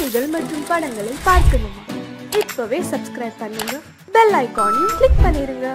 செய்திகள் மற்றும் படங்களை பார்க்கணுமா? இப்பவே சப்ஸ்கிரைப் பண்ணுங்க, பெல் ஐகானையும் கிளிக் பண்ணிருங்க.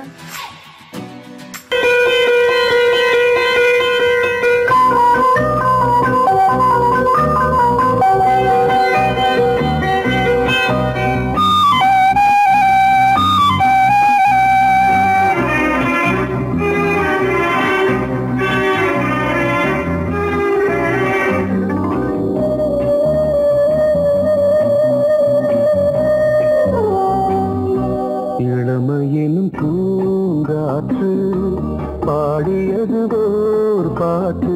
இளமையினும் பூங்காற்று பாடியது ஓர் பாட்டு,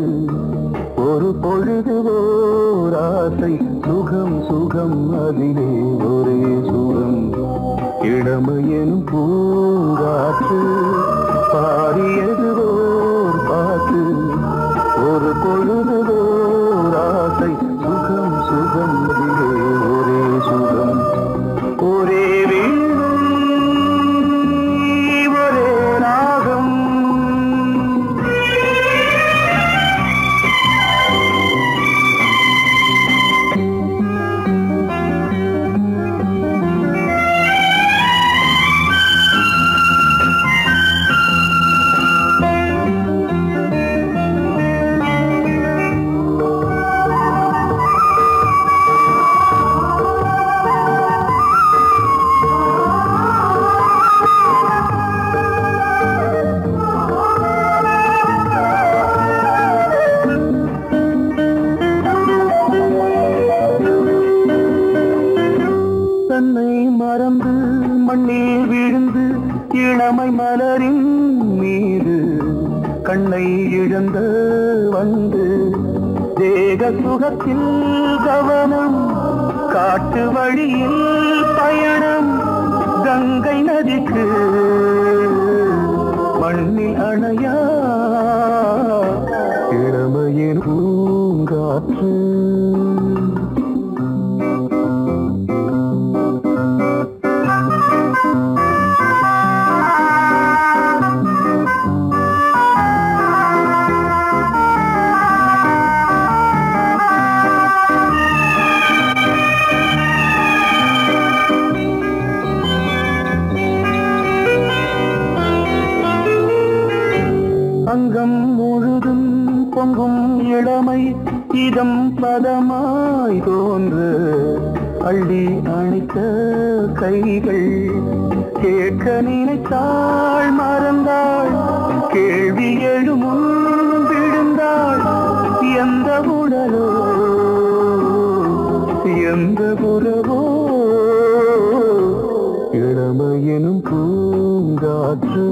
ஒரு பொழுது ஓர் ஆசை, சுகம் சுகம் அதிலே ஒரே சுகம். இளமையினும் பூங்காற்று பாடியது ஓர் பாட்டு, ஒரு பொழுது ஓர் ஆசை, சுகம் சுகம் அதிலே ஒரே சுகம். ஒரே மறந்து மண்ணில் விழுந்து இளமை மலரின் மீது கண்ணை இழந்த வந்து தேக சுகத்தில் கவனம், காட்டு வழியில் பயணம், கங்கை நதிக்கு மண்ணில் அணையா இளமையின் பூங்காற்று. அங்கம் முழுதும் பொங்கும் இளமை இதம் பதமாய் தோன்று, அள்ளி அணைத்த கைகள் கேட்க நினைத்தாள் மறந்தாள், கேள்வி எழுமுன் விழுந்தாள். எந்த உடலோ எந்த புறவோ இளமையெனும் பூங்காற்று.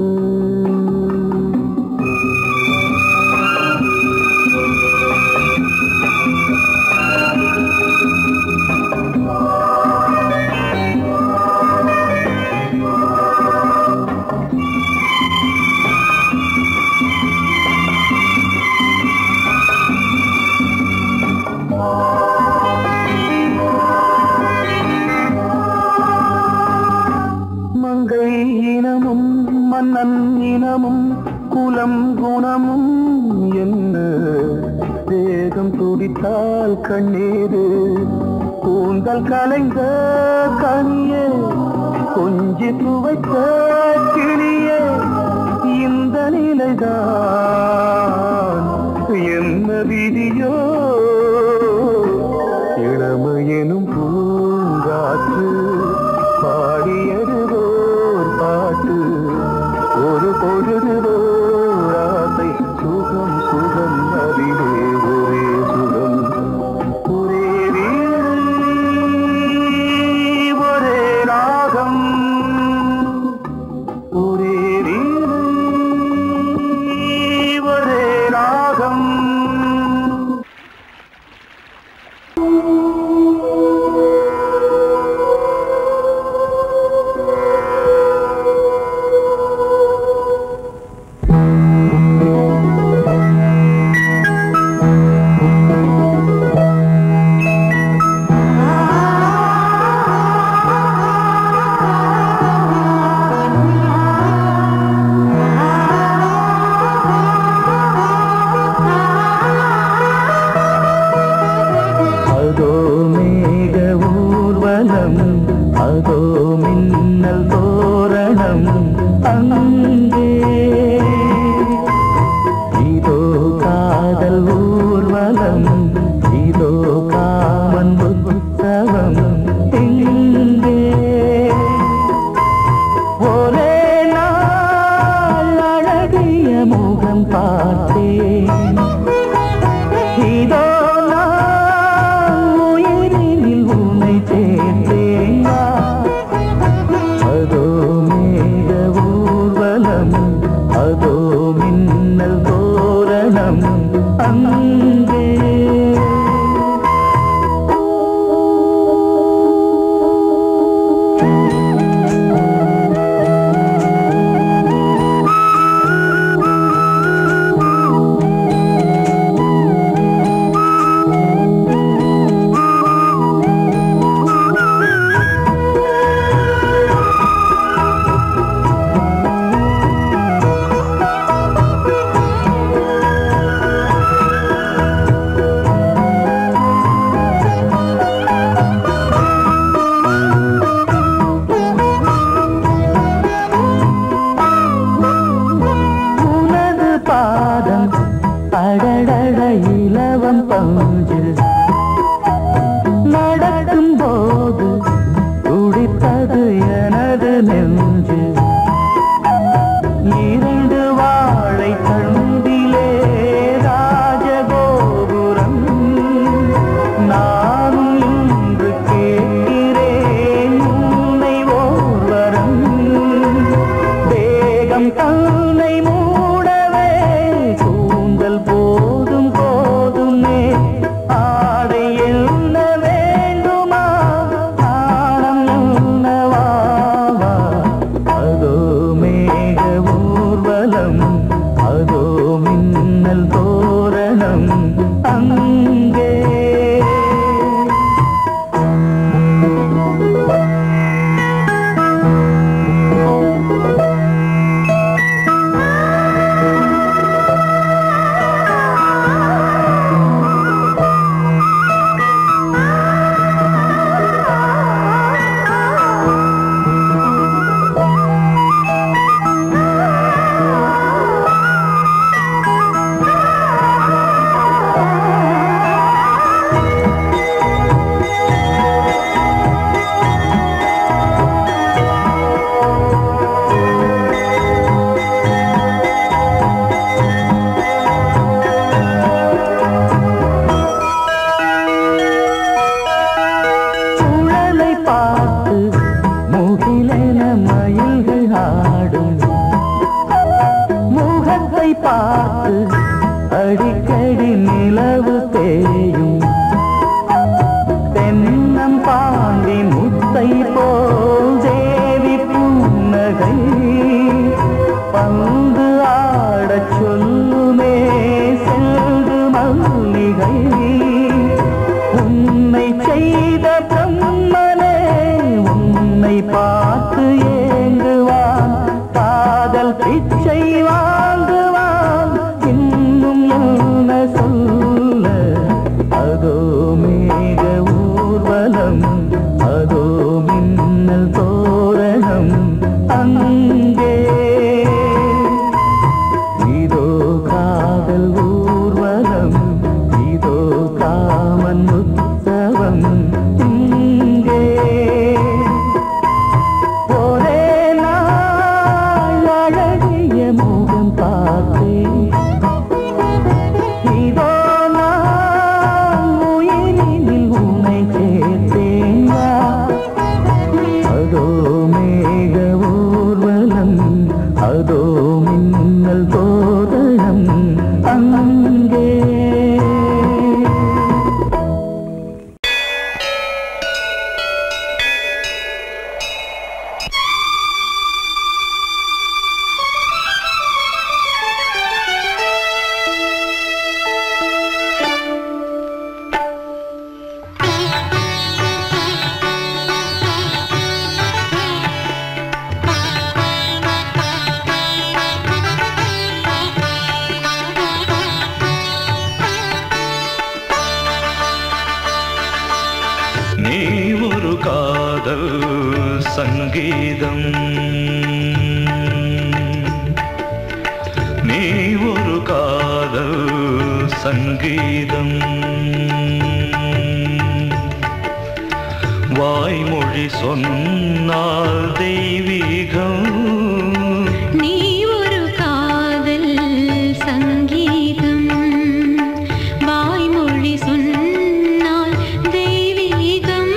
மங்கை இனமும் மன்னன் இனமும் குலம் குணமும் என்ன, தேகம் துடித்தால் கண்ணீரு, கூந்தல் கலைந்த கனியே, கொஞ்சி துவைத்த கிளியே, இந்த நிலைதான் என்ன விதியோ. இளமையெனும் பூங்காற்று பாடியது ஓர் பாட்டு, ஒரு பொழுது ஓர் ஆசை, சுகம் சுகம் அதிலே ஒரே சுகம். ஒரே வீணை ஒரே ராகம், ஒரே வீணை ஒரே ராகம். போல் தேவி புன்னகை பந்து ஆடச் சொல்லுமே செல்கு மல்லிகை உன்னை செய்த பிரம்மனே உன்னை பார்த்து ஏங்குவான் காதல் பிச்சை வாங்குவான் இன்னும் என்ன சொல்ல அதோ மேக ஊர்வலம் அதோ மின்னல் தோரணம் அங்கே இதோ காதல் ஊர்வலம் இதோ காமன் உற்சவம் இங்கே ஒரே நாள் அழகிய முகம் பார்த்தேன் இதோ நான் உயிரினில் உன்னை சேர்த்தேன் அதோ மேக ஊர்வலம் அதோ மின்னல் தோரணம் அங்கே நீ ஒரு காதல் சங்கீதம் நீ ஒரு காதல் சங்கீதம் வாய்மொழி சொன்னால் தெய்வீகம் நீ ஒரு காதல் சங்கீதம் வாய்மொழி சொன்னால் தெய்வீகம்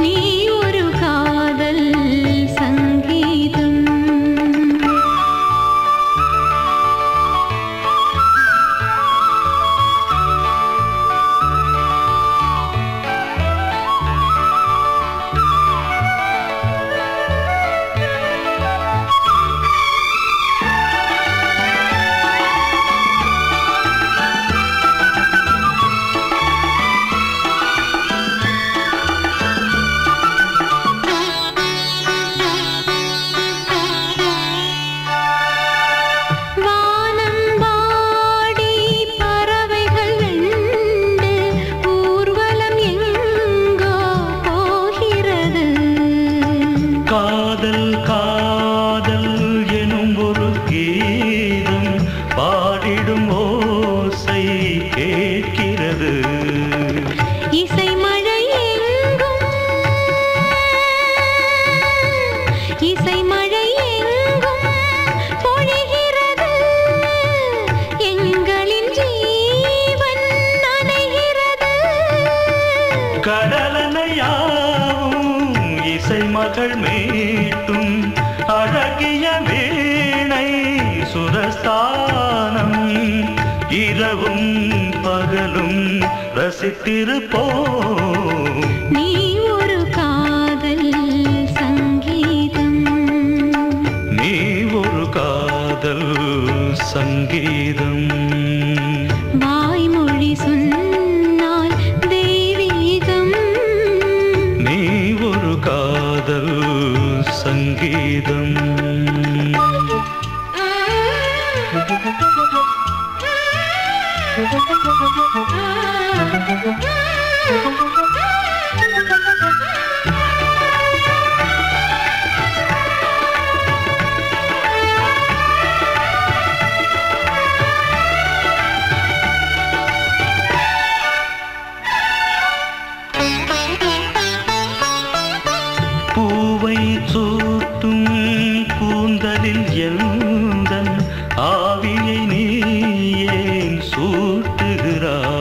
நீ ஒரு காதல் சங்கீதம் காதல் காதல் எனும் ஒரு கீதம் பாடிடும் ஓசை கேட்கிறது இசை மழை எங்கும் இசை மழை எங்கும் பொழிகிறது எங்களின் ஜீவன் நனைகிறது கடலனையாவும் இசை மகள் மீட்டும் அழகிய வீணை சுரஸ்தானம் இரவும் பகலும் ரசித்திருப்போம் நீ ஒரு காதல் சங்கீதம் நீ ஒரு காதல் சங்கீதம் வாய்மொழி சொன்னால் தெய்வீகம் நீ ஒரு காதல் சங்கீதம் பூவை சூட்டும் கூந்தலில் எந்தன் ஆவியை நீ ஏன் சூட்டுகிறாய்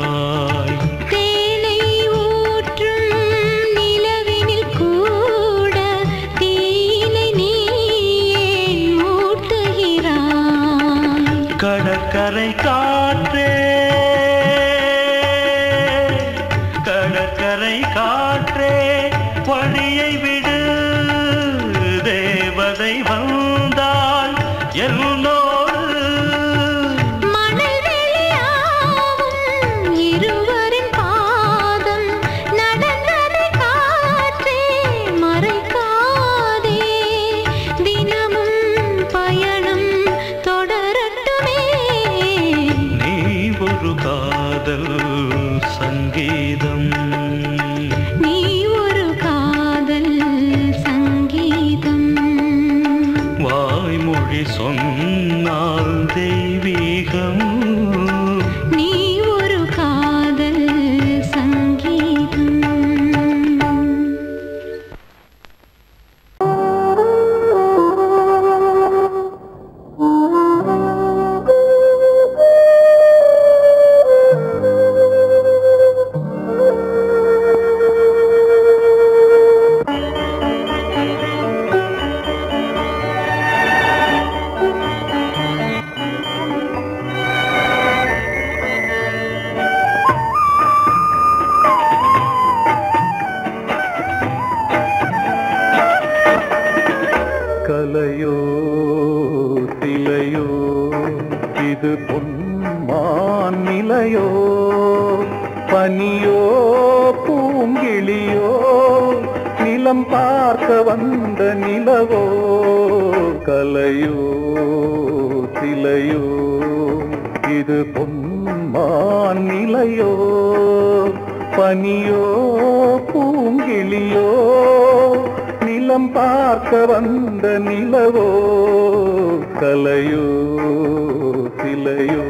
தேனை ஊற்றும் நிலவினில் கூட தீனை நீ ஏன் மூட்டுகிறாய் கடற்கரை காற்றே கடற்கரை காற்றே வழியை விடு தேவதை வந்தாள் என்னோடு மணல் வெளியாகும் இருவரின் பாதம் நடந்ததை காற்றே மறைக்காதே தினமும் பயணம் தொடரட்டுமே நீ ஒரு காதல் சங்கீதம் நீ ஒரு காதல் சங்கீதம் வாய்மொழி சொன்னால் தெய்வீகம் நீ ஒரு காதல் சங்கீதம் கலையோ திலையோ இது பொன்மான் நிலையோ பனியோ பூங்கிளியோ நிலம் பார்க்க வந்த நிலவோ கலையோ திலையோ இது பொன்மான் நிலையோ பனியோ பூங்கிளியோ நிலம் பார்க்க வந்த நிலவோ கலையோ சிலையோ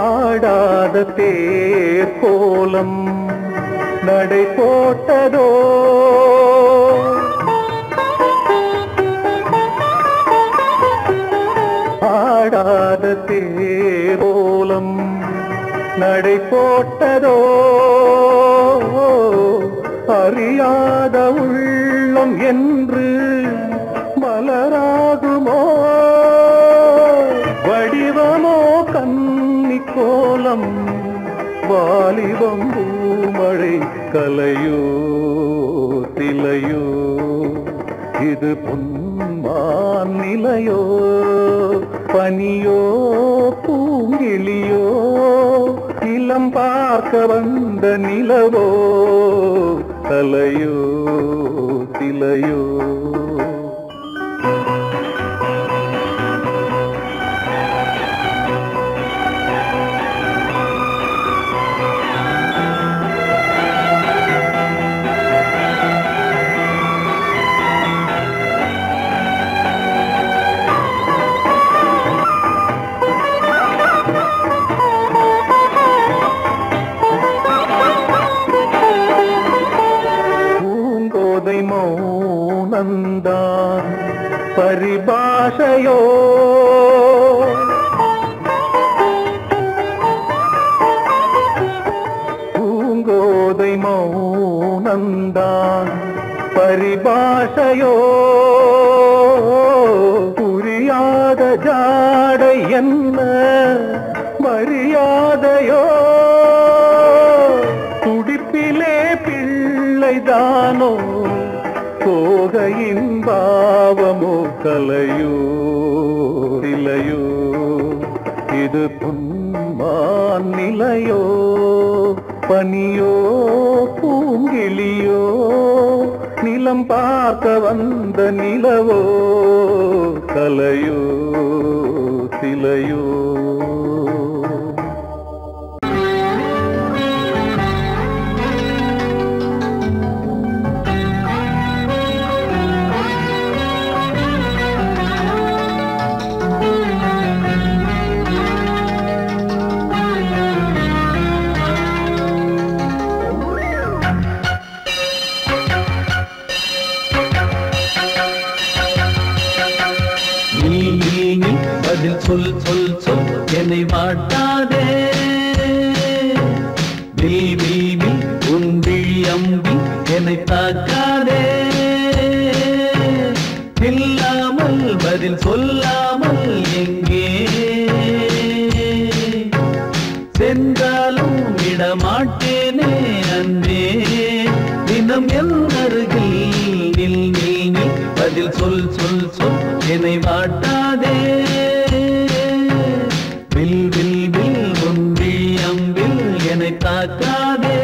ஆடாத தேர் கோலம் நடை போட்டதோ ஆடாத தேர் கோலம் நடை போட்டதோ அறியாத உள்ளம் என்று மலராகுமோ வடிவமோ கன்னி கோலம் வாலிபம் பூமழை கலையோ திலையோ இது பொன்மான் நிலையோ பனியோ பூங்கிளியோ நிலம் பார்க்க வந்த நிலவோ கலையோ திலையோ மௌனந்தான் பரிபாஷையோ பூங்கோதை மௌனந்தான் பரிபாஷையோ புரியாத ஜாடை என்ன மரியாதையோ துடிப்பிலே பிள்ளைதானோ போகையின் பாவமோ கலையோ இலையோ இது பொன்மான் நிலையோ பனியோ பூங்கிளியோ நிலம் பார்க்க வந்த நிலவோ கலையோ சிலையோ சொல் சொல் சொல் என்னை வாட்டாதே வில் வில் வில் உன் விழி அம்பி என்னை தாக்காதே இல்லாமல் பதில் சொல்லாமல் எங்கே சென்றாலும் விடமாட்டேனே அன்பே தினம் என் அருகில் நில் நில் நில் பதில் சொல் சொல் சொல் என்னை வாட்டாதே வில் வில் வில் உன் விழி அம்பில் என்னை தாக்காதே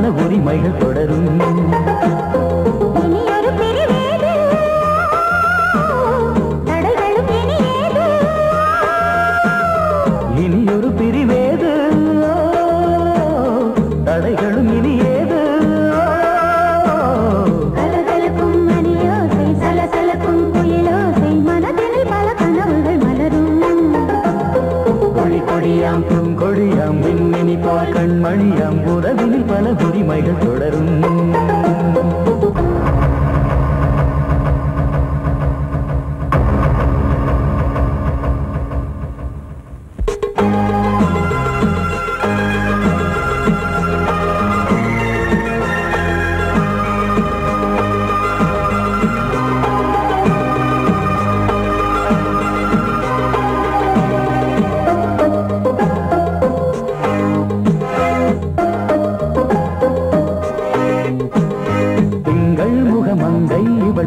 பல உரிமைகள் தொடரும். இனியொரு பிரிவேது தடைகளும் இனி ஏது. கலகலக்கும் மணியோசை சலசலக்கும் குயிலோசை மனதில் பல கனவுகள் மலரும். கொடி கொடியாம் பூங்கொடியாம் மின்மினி போல் கண்மணியாம் உறவினில் பல உரிமைகள் தொடரும்.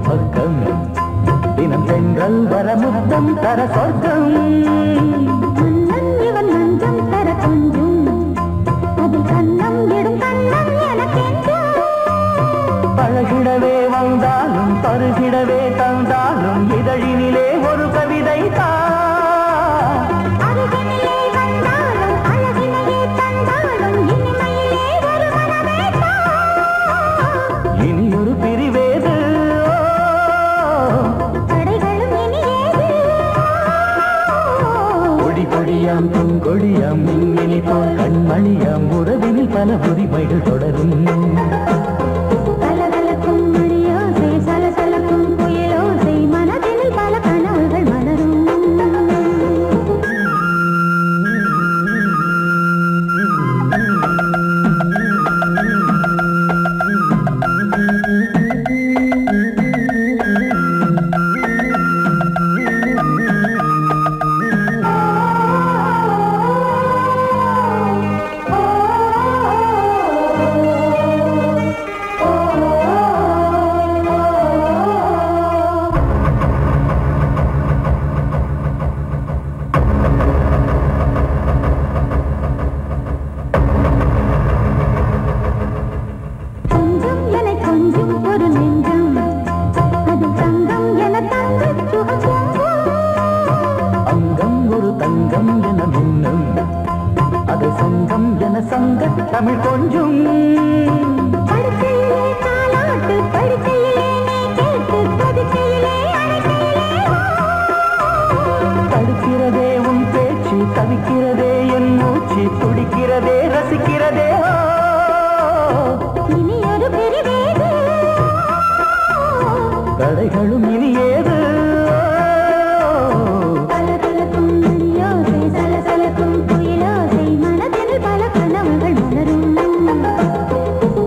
பக்கம் தினம் சென்றல் வர முத்தம் தர சொர்க்கம். இவன் மஞ்சம் தர கொஞ்சம் அதில் கண்ணம் இடும் கண்ணம் எனக்கென்றும். பழகிடவே வந்தாலும் பருகிடவே தந்தாலும் இதழினிலே ஒரு கவிதை தான். அருகினிலே வந்தாலும் அழகினையே தந்தாலும் இனிமையிலே ஒரு மனமே தான். இனி ஒரு பிரிவேது கொடியாம் பூங்கொடியாம் மின்மினி போல் கண்மணியாம் உறவினில் பல உரிமைகள் தொடரும். கலகலக்கும் மணியோசை சலசலக்கும் குயிலோசை மனதில் பல கனவுகள் மலரும். தமிழ் கொஞ்சம் படுக்கையிலே தாலாட்டு படுக்கையிலே நீ கேட்டு படுக்கையிலே தடுக்கிறதே உன் பேச்சு தவிக்கிறதே என் மூச்சு துடிக்கிறதே ரசிக்கிறதே. இனி ஒரு பிரிவேது தடைகளும் இனி ஏது. கலகலக்கும் மணியோசை சலசலக்கும் குயிலோசை மனதில் பல கனவுகள் மலரும்.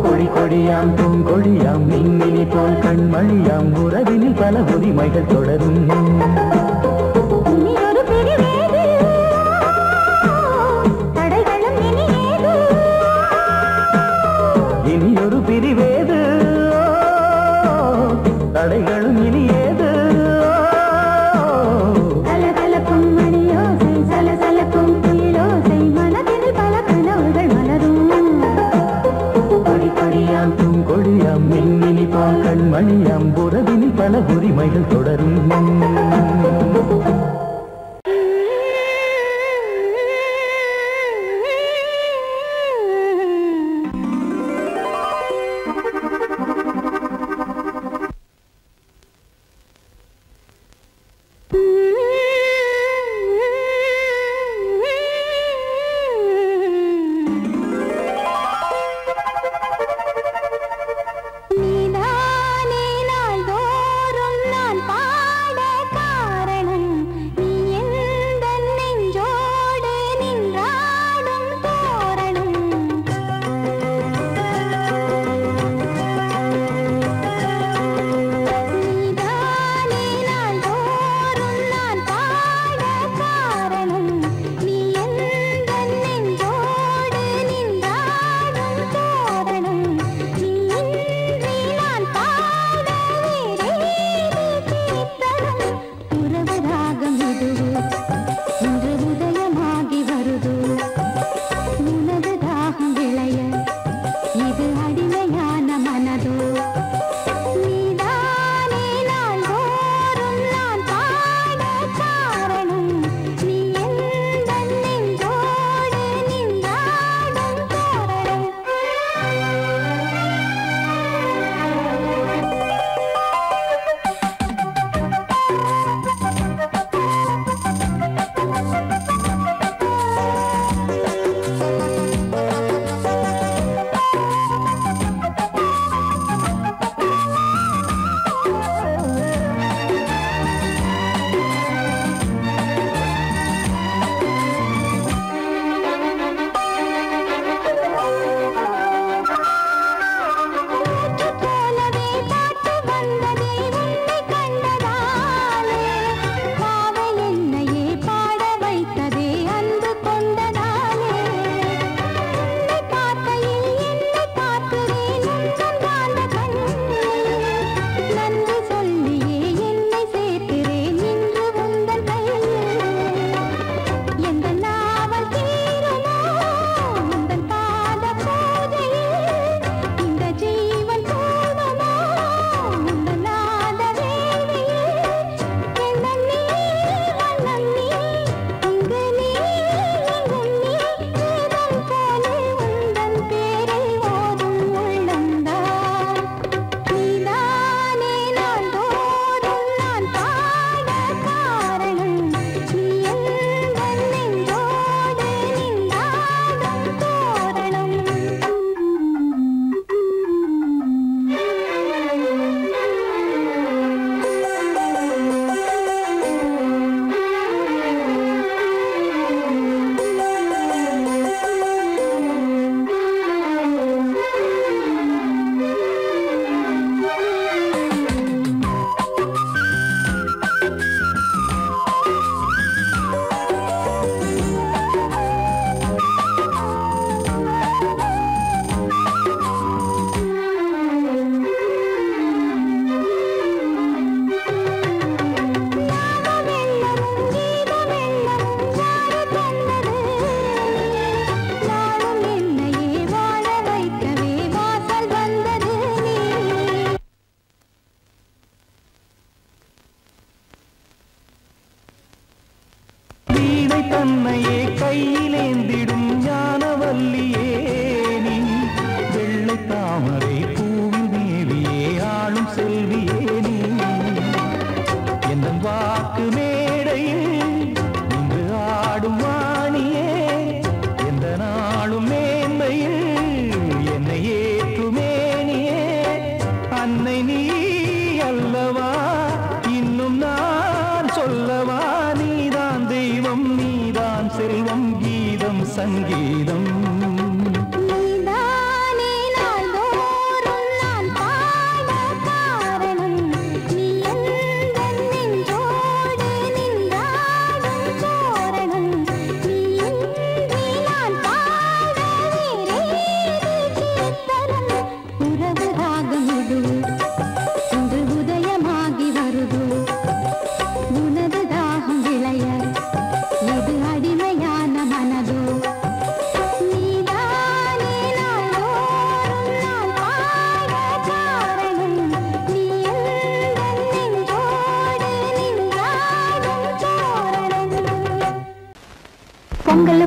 கொடி கொடியாம் பூங்கொடியாம் மின்மினி போல் கண்மணியாம் உறவினில் பல உரிமைகள் தொடரும். இனி ஒரு பிரிவேது தடைகளும் இனி ஏது. இனி ஒரு பிரிவேது தடைகளும் இனி ஏது. கலகலக்கும் மணியோசை சலசலக்கும் குயிலோசை மனதில் பல கனவுகள் மலரும். கொடி கொடியாம் பூங்கொடியாம் மின்மினி போல் கண்மணியாம் உறவினில் பல உரிமைகள் தொடரும். நீதானே நாள்தோறும் நான் பாட காரணம்.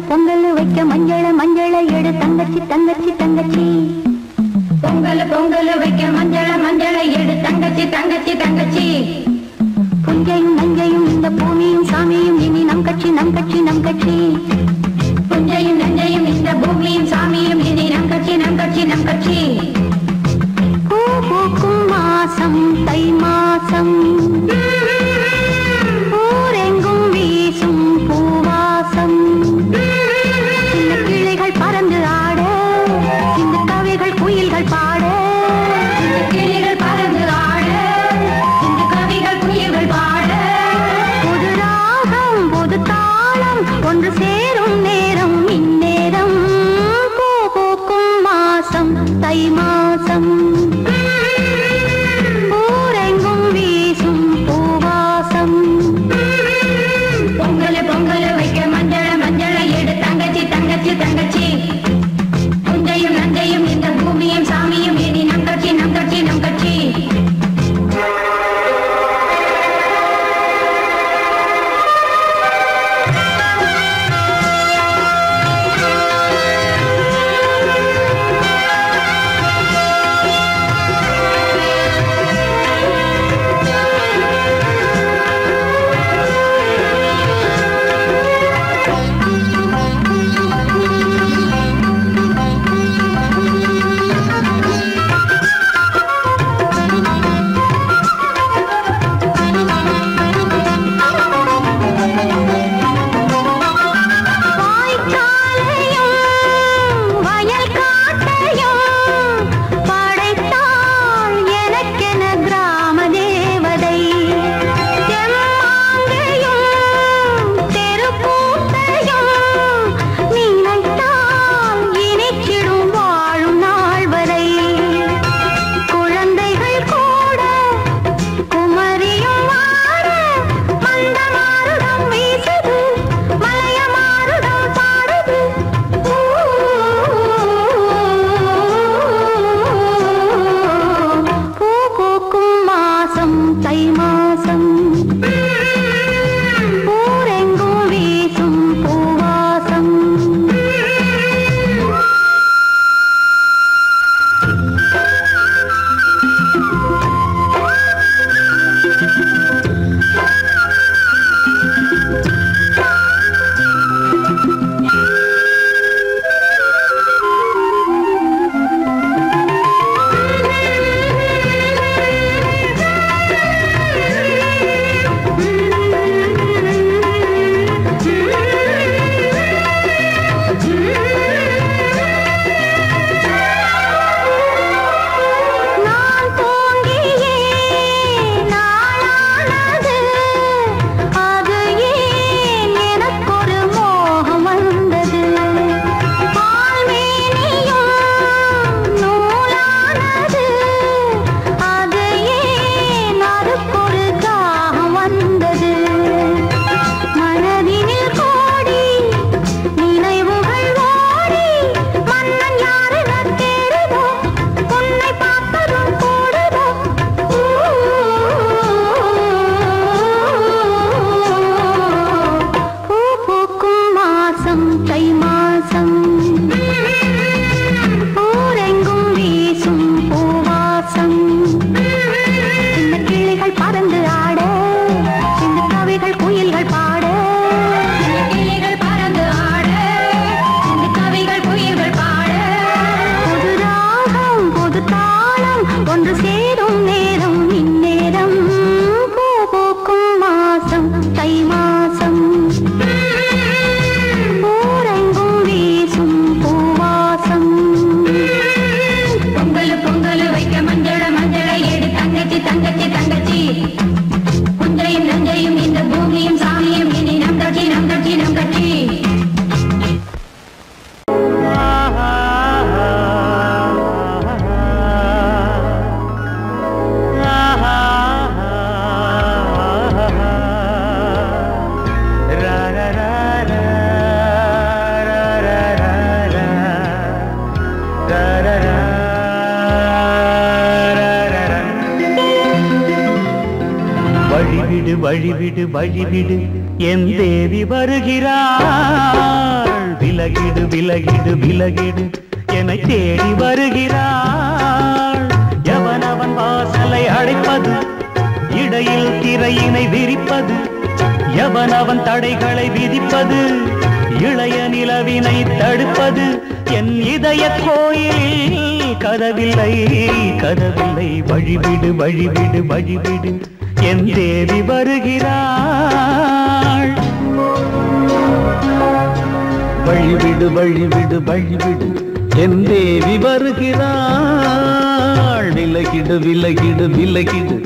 பொங்கல் வைக்க மஞ்சள எடு தங்கச்சி தங்கச்சி தங்கச்சி. பொங்கல் வைக்க மஞ்சள எடு தங்கச்சி தங்கச்சி தங்கச்சி. புஞ்சையும் நஞ்சையும் இந்த பூமியும் சாமியும் இனி நம் கட்சி நம் கட்சி நம் கட்சி. புஞ்சையும் நஞ்சையும் இந்த பூமியும் சாமியும் இனி நம் கட்சி நம் கட்சி நம் கட்சி. பூ பூக்கும் மாசம் தை மாசம், ஊரெங்கும் வீசும் பூவாசம். சின்ன கிளைகள் பறந்து ஆட, இந்த கவிகள் குயில்கள் பாட. சின்ன கிளைகள் பறந்து ஆட, இந்த கவிகள் குயில்கள் பாட. புது ராகம் புது தாளம் ஒன்று சேரும் நேரம் இந்நேரம். பூ பூக்கும் மாசம் தை மாசம், ஊரெங்கும் வீசும் பூவாசம். பொங்கல் வைக்க மஞ்சள எடு தங்கச்சி தங்கச்சி தங்கச்சி. புஞ்சையும் நஞ்சையும் இந்த பூமியும் பொங்கல் வைக்க மஞ்சள மஞ்சள எடு தங்கச்சி தங்கச்சி தங்கச்சி புஞ்சையும் நஞ்சையும் இந்த பூமியும் சாமியும் இனி நம் கட்சி நம் கட்சி நம் கட்சி வழிவிடு வழிவிடு என் தேவி வருகிறாள் விலகிடு விலகிடு விலகிடு என்னை தேடி வருகிறாள் எவனவன் வாசலை அடைப்பது இடையில் திரையினை விரிப்பது எவனவன் தடைகளை விதிப்பது இளைய நிலவினை தடுப்பது என் இதய கோயில் கதவில்லை கதவில்லை வழிவிடு வழிவிடு வழிவிடு என் தேவி வருகிறாள் வழிவிடு வழிவிடு வழிவிடு என் தேவி வருகிறாள் விலகிடு விலகிடு விலகிடு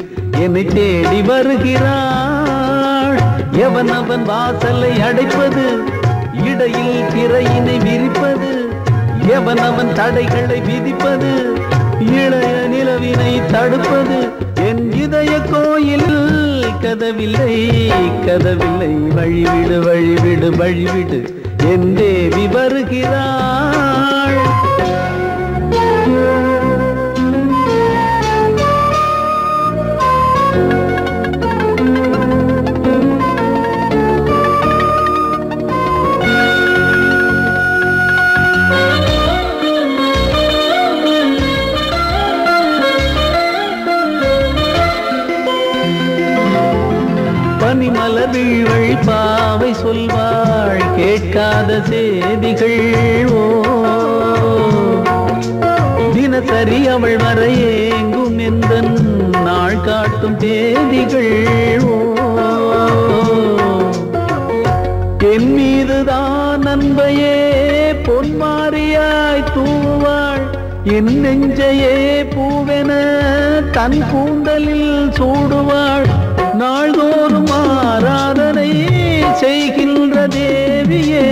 என்னை தேடி வருகிறாள் எவனவன் வாசலை அடைப்பது இடையில் திரையினை விரிப்பது எவனவன் தடைகளை விதிப்பது இளைய நிலவினை தடுப்பது என் இதய கோயில் கதவில்லை கதவில்லை வழிவிடு வழிவிடு வழிவிடு என் தேவி வருகிறாள் பனிமலர் வீழ்வழி பாவை சொல்வாள் கேட்காத செய்திகள் ஓ தினசரி அவள் வர ஏங்கும் எந்த நாள் காட்டும் தேதிகள் ஓ என் மீதுதான் அன்பையே பொன்மாரியாய் தூவாள் என் நெஞ்சையே பூவென தன் கூந்தலில் சூடுவாள் நாள்தோறும் ஆராதனை செய்கின்ற தேவியே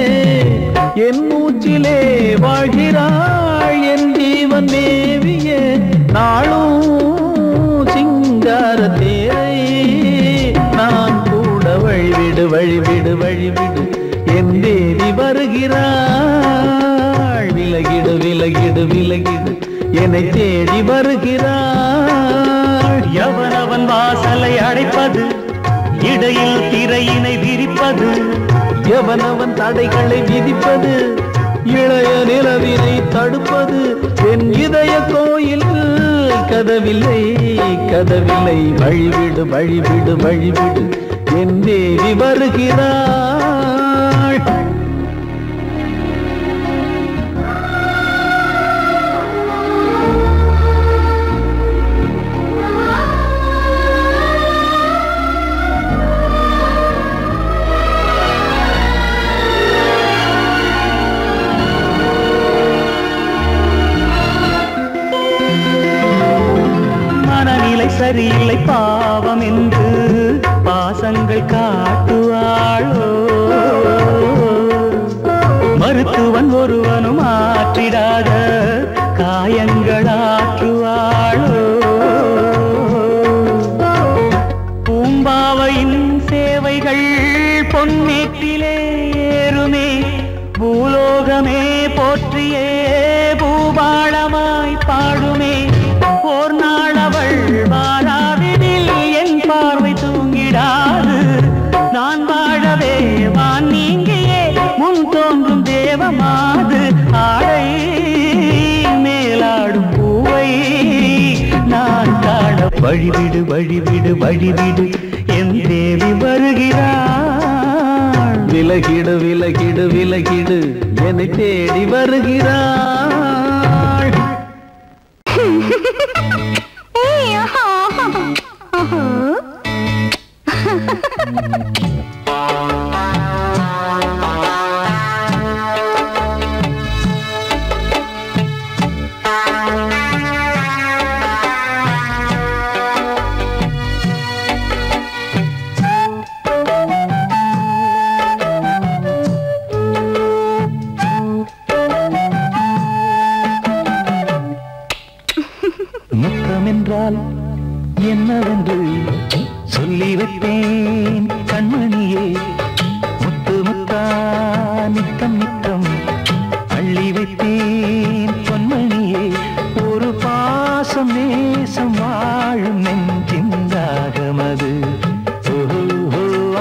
என் மூச்சிலே வாழ்கிறாள் என் ஜீவன் தேவியே நாளும் சிங்கார தேரை நான் கூட வழிவிடு வழிவிடு வழிவிடு என் தேவி வருகிறாள் விலகிடு விலகிடு விலகிடு என்னை தேடி வருகிறாள் எவனவன் வாசலை அடைப்பது இடையில் திரையினை விரிப்பது எவனவன் தடைகளை விதிப்பது இளைய நிலவினை தடுப்பது என் இதய கோயில் கதவில்லை கதவில்லை வழிவிடு வழிவிடு வழிவிடு என் தேவி வருகிறாள் சரியில்லை பாவம் என்று பாசங்கள் காட்டுவாளோ மருத்துவன் ஒருவனும் ஆற்றிடாத காயங்களாற்றுவாளோ பூம்பாவையின் சேவைகள் பொன்னேற்றிலே ஏறுமே பூலோகமே போற்றியே பூபாளமாய் பாடுமே ஓர் நாள் அவள் வாராவிடில் என் பார்வை தூங்கிடாது நான் வாழவே வான் நீங்கியே முன் தோன்றும் தேவமாது ஆடை மேலாடும் பூவை நான் காண வழிவிடு வழிவிடு வழிவிடு என் தேவி வருகிறாள் விலகிடு விலகிடு விலகிடு என்னை தேடி வருகிறாள் முத்தமென்றால் என்னவென்று சொல்லி வைப்பேன் கண்மணியே. முத்து முத்தா நித்தம் நித்தம் அள்ளி வைப்பேன் பொன்மணியே. ஒரு பாசம் நேசம் வாழும் நெஞ்சின் ராகமது.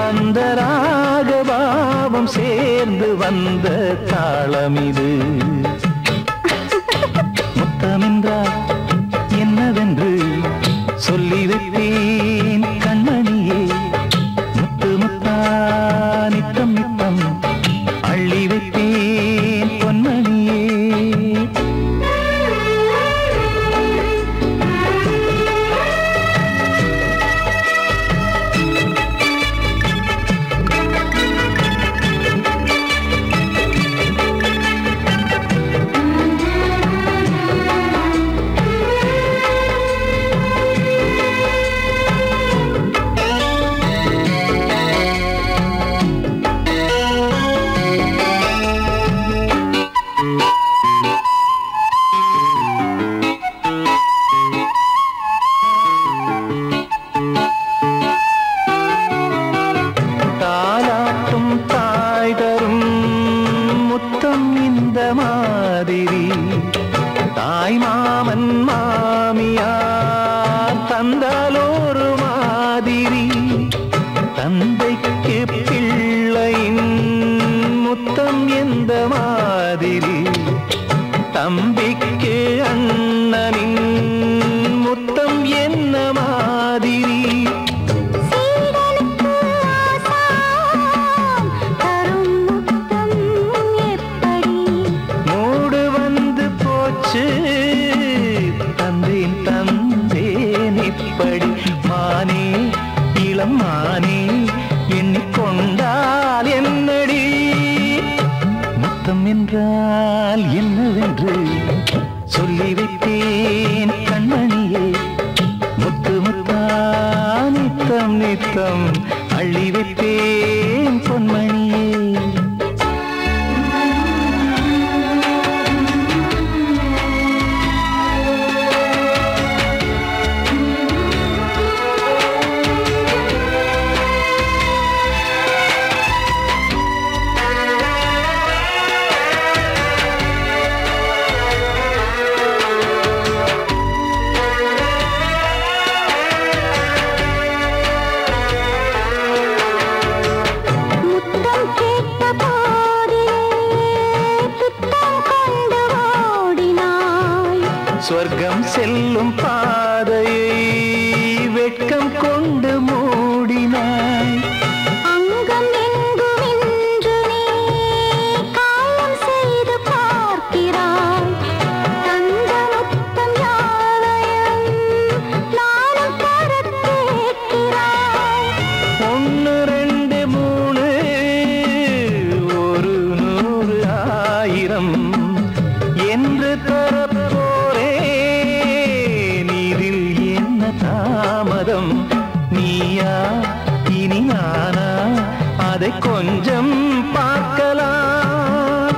அந்த ராகபாவம் சேர்ந்து வந்த தாளமிது. முத்தமென்றால் என்னவென்று சொல்லி வைப்பேன் கண்மணியே. முத்து முத்தா நித்தம் நித்தம் அள்ளி வைப்பேன் பொன்மணியே. தாய் மாமன் மாமியார் தந்தாலோரு மாதிரி. தந்தைக்கு பிள்ளையின் முத்தம் எந்த மாதிரி. தம்பிக்கு அண்ணனின் முத்தம் என்ன மாதிரி. தந்தேன் தந்தேன் இப்படி மானே இளம் மானே எண்ணிக்கொண்டால் என்னடி. முத்தம் என்றால் என்னவென்று சொல்லி வைத்தேன் கண்மணியே. முத்து முத்தா நித்தம் நித்தம் அள்ளி வைத்தேன் பொன்மணியே. சொர்க்கம் செல்லும் பாதையை வெட்கம் கொண்டு மூடினாய். அங்கம் எங்கும் என்று நீ காயம் செய்து பார்க்கிறாய். தந்த முத்தம் யாவையும் நானும் தர கேட்கிறாய். 1 2 3 ஒரு 100 1000 என்று தாமதம். நீயா இனி நானா அதை கொஞ்சம் பார்க்கலாம்.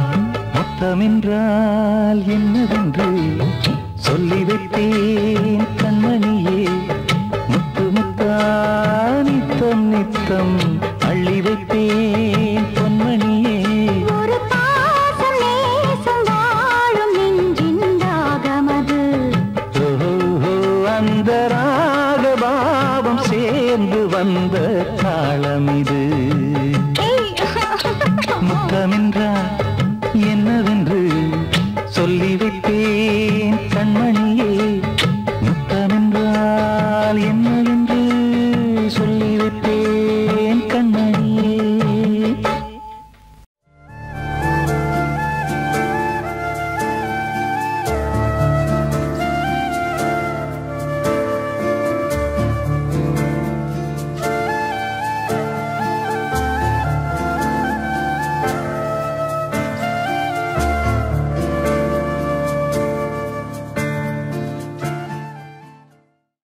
முத்தமென்றால் என்னவென்று சொல்லி வைத்தேன் கண்மணியே. முத்து முத்தா நித்தம் நித்தம் அள்ளி வைத்தேன் பொன்மணியே. ஒரு பாசம் நேசம் வாழும் நெஞ்சின் ராகமது. அந்த ராகபாவம் சேர்ந்து வந்த தாளமிது. முத்தமென்றால் என்னவென்று சொல்லி வைத்த